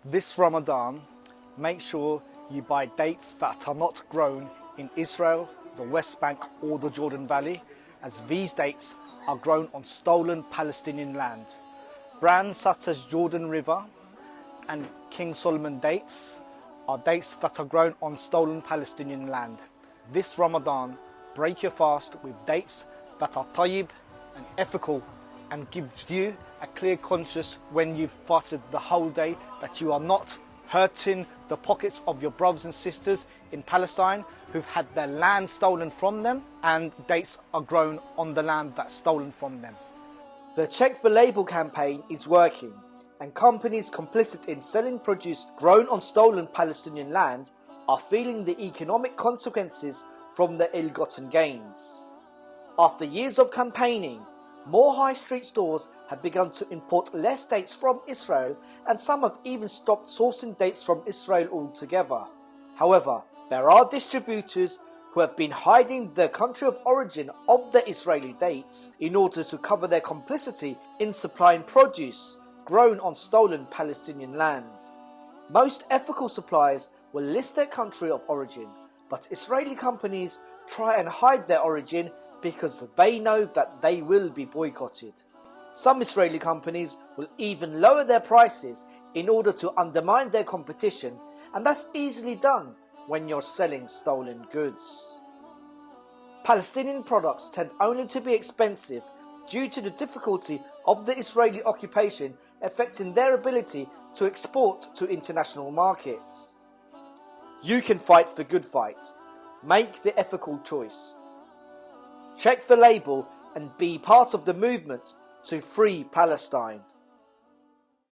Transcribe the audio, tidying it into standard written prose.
This Ramadan, make sure you buy dates that are not grown in Israel, the West Bank or the Jordan Valley, as these dates are grown on stolen Palestinian land. Brands such as Jordan River and King Solomon dates are dates that are grown on stolen Palestinian land. This Ramadan, break your fast with dates that are tayyib and ethical, and gives you a clear conscience when you've fasted the whole day that you are not hurting the pockets of your brothers and sisters in Palestine who've had their land stolen from them, and dates are grown on the land that's stolen from them. The Check the Label campaign is working, and companies complicit in selling produce grown on stolen Palestinian land are feeling the economic consequences from the ill-gotten gains. After years of campaigning, more high street stores have begun to import less dates from Israel, and some have even stopped sourcing dates from Israel altogether. However, there are distributors who have been hiding the country of origin of the Israeli dates in order to cover their complicity in supplying produce grown on stolen Palestinian land. Most ethical suppliers will list their country of origin, but Israeli companies try and hide their origin because they know that they will be boycotted. Some Israeli companies will even lower their prices in order to undermine their competition, and that's easily done when you're selling stolen goods. Palestinian products tend only to be expensive due to the difficulty of the Israeli occupation affecting their ability to export to international markets. You can fight the good fight. Make the ethical choice. Check the label and be part of the movement to free Palestine.